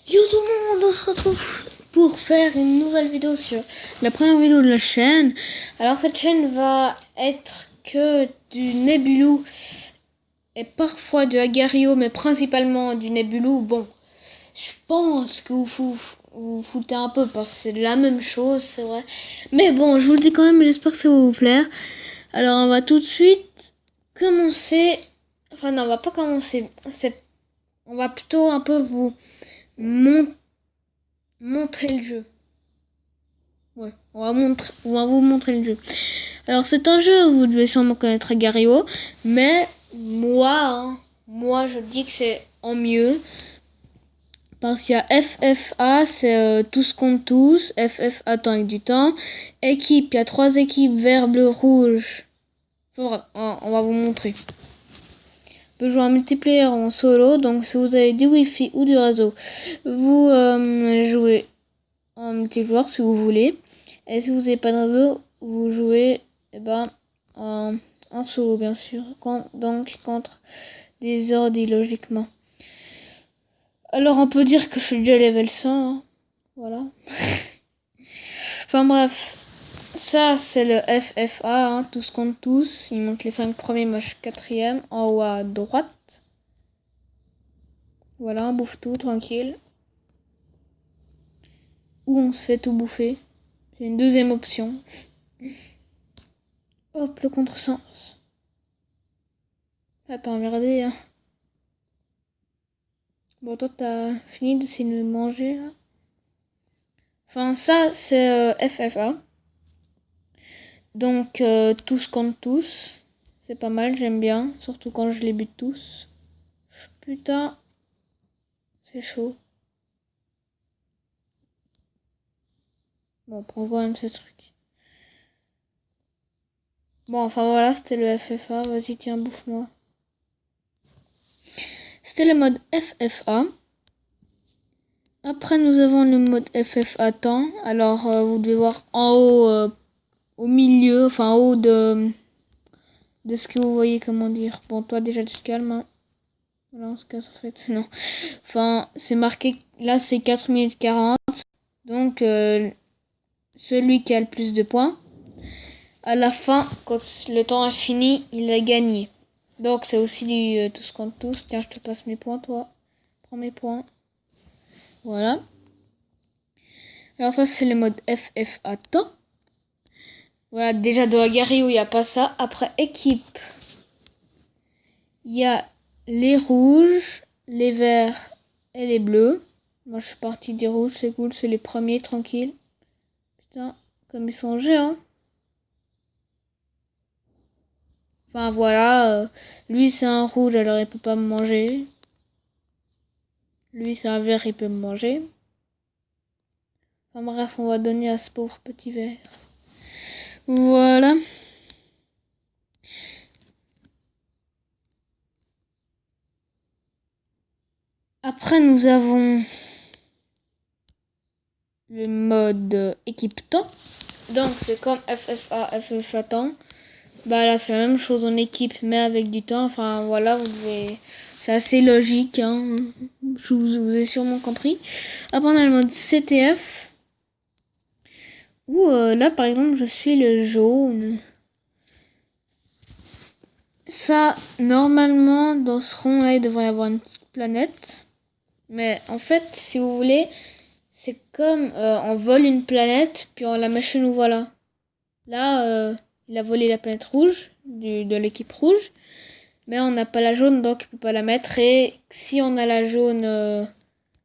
Yo tout le monde, on se retrouve pour faire une nouvelle vidéo sur la première vidéo de la chaîne. Alors cette chaîne va être que du Nebulou et parfois du Agario, mais principalement du Nebulou. Bon, je pense que vous foutez un peu parce que c'est la même chose, c'est vrai. Mais bon, je vous le dis quand même, j'espère que ça va vous plaire. Alors on va tout de suite commencer. Enfin non, on va pas commencer. On va plutôt un peu vous montrer le jeu. Ouais, on va vous montrer le jeu. Alors c'est un jeu, vous devez sûrement connaître Agario, mais moi je dis que c'est en mieux. Parce qu'il y a FFA, c'est tous contre tous, FFA temps avec du temps. Équipe, il y a 3 équipes, vert, bleu, rouge. Enfin, bref, on va vous montrer. On peut jouer en multiplayer ou en solo, donc si vous avez du wifi ou du réseau, vous jouez en multijoueur si vous voulez. Et si vous n'avez pas de réseau, vous jouez en solo bien sûr, donc contre des ordis logiquement. Alors on peut dire que je suis déjà level 100, hein. Voilà. Enfin bref, ça c'est le FFA, hein, tous contre tous. Il montre les 5 premiers, moi je suis 4ème, en haut à droite. Voilà, on bouffe tout, tranquille. Ou on se fait tout bouffer. C'est une deuxième option. Hop, le contresens. Attends, regardez, hein. Bon, toi, t'as fini d'essayer de manger, là. Enfin, ça, c'est FFA. Donc, tous contre tous. C'est pas mal, j'aime bien. Surtout quand je les bute tous. Putain. C'est chaud. Bon, on prend quand même ce truc. Bon, enfin voilà, c'était le FFA. Vas-y, tiens, bouffe-moi. C'était le mode FFA. Après, nous avons le mode FFA temps. Alors, vous devez voir en haut, au milieu, enfin en haut de ce que vous voyez, comment dire. Bon, toi déjà tu te calmes, hein. Voilà, on se casse en fait. Non. Enfin, c'est marqué, là c'est 4 minutes 40. Donc, celui qui a le plus de points, à la fin, quand le temps est fini, il a gagné. Donc, c'est aussi du tous contre tous. Tiens, je te passe mes points, toi. Prends mes points. Voilà. Alors, ça, c'est le mode FFA temps. Voilà, déjà de Agario, il n'y a pas ça. Après, équipe, il y a les rouges, les verts et les bleus. Moi, je suis partie des rouges, c'est cool, c'est les premiers, tranquille. Putain, comme ils sont géants. Enfin, voilà, lui, c'est un rouge, alors il peut pas me manger. Lui, c'est un vert, il peut me manger. Enfin, bref, on va donner à ce pauvre petit vert. Voilà. Après, nous avons le mode équipe temps. Donc, c'est comme FFA temps. Bah là, c'est la même chose en équipe, mais avec du temps. Enfin, voilà, vous devez... C'est assez logique, hein. Je vous ai sûrement compris. Après, on a le mode CTF. Où là, par exemple, je suis le jaune. Ça, normalement, dans ce rond-là, il devrait y avoir une petite planète. Mais en fait, si vous voulez, c'est comme on vole une planète, puis on la met chez nous, voilà. Là, il a volé la planète rouge, de l'équipe rouge. Mais on n'a pas la jaune, donc il peut pas la mettre. Et si on a la jaune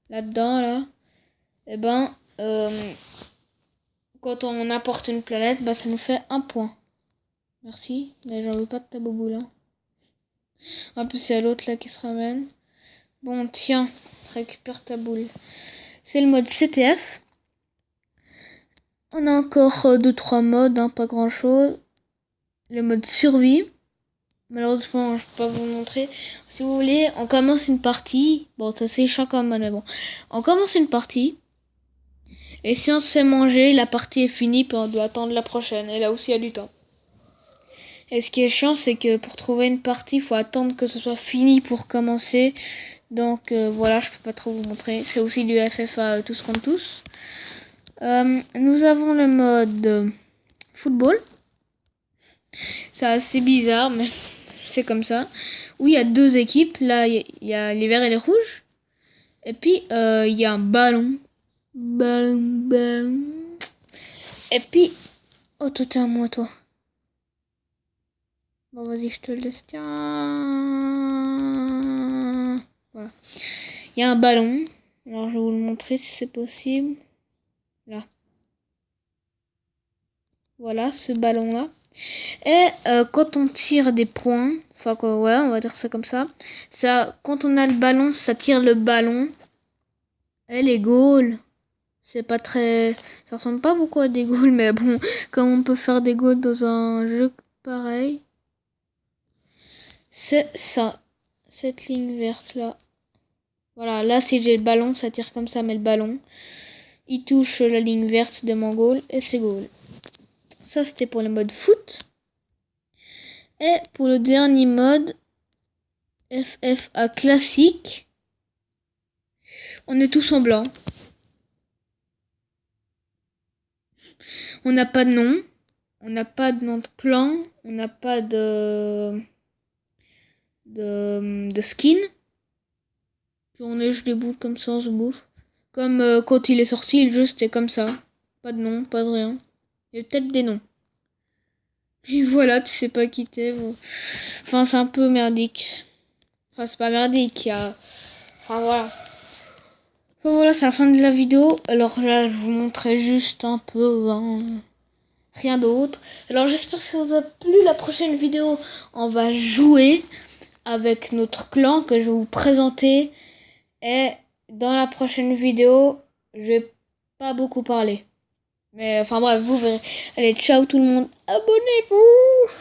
là-dedans, là, et quand on apporte une planète, ça nous fait 1 point. Merci, mais j'en veux pas de ta boboule, là. En plus, c'est l'autre là qui se ramène. Bon, tiens, récupère ta boule. C'est le mode CTF. On a encore 2-3 modes, hein, pas grand chose. Le mode survie. Malheureusement, je peux pas vous montrer. Si vous voulez, on commence une partie. Bon, ça c'est chiant quand même, mais bon. On commence une partie. Et si on se fait manger, la partie est finie, puis on doit attendre la prochaine. Et là aussi, il y a du temps. Et ce qui est chiant, c'est que pour trouver une partie, il faut attendre que ce soit fini pour commencer. Donc voilà, je peux pas trop vous montrer. C'est aussi du FFA tous contre tous. Nous avons le mode football. C'est assez bizarre, mais c'est comme ça. Où il y a deux équipes. Là, il y a les verts et les rouges. Et puis, il y a un ballon. Ballon. Et puis... Oh, toi, t'es à moi, toi. Bon, vas-y, je te le laisse. Tiens. Voilà. Il y a un ballon. Alors, je vais vous le montrer si c'est possible. Là. Voilà, ce ballon-là. Et quand on tire des points, enfin quoi, ouais, on va dire ça comme ça. Quand on a le ballon, ça tire le ballon. Et les goals, c'est pas très, ça ressemble pas beaucoup à des goals, mais bon, comme on peut faire des goals dans un jeu pareil, c'est ça, cette ligne verte là. Voilà, là si j'ai le ballon, ça tire comme ça, mais le ballon, il touche la ligne verte de mon goal et c'est goal. Ça c'était pour le mode foot. Et pour le dernier mode, FFA classique, on est tous en blanc. On n'a pas de nom. On n'a pas de nom de clan. On n'a pas de skin. Puis on est juste debout comme ça, on se bouffe. Comme quand il est sorti, le jeu c'était comme ça. Pas de nom, pas de rien. Il y a peut-être des noms. Et voilà, tu sais pas quitter. Bon. Enfin, c'est un peu merdique. Enfin, c'est pas merdique. Enfin, voilà. Enfin, voilà, c'est la fin de la vidéo. Alors là, je vous montrais juste un peu. Hein, rien d'autre. Alors j'espère que ça vous a plu. La prochaine vidéo, on va jouer avec notre clan que je vais vous présenter. Et dans la prochaine vidéo, je vais pas beaucoup parler. Mais enfin bref, vous verrez. Allez, ciao tout le monde. Abonnez-vous.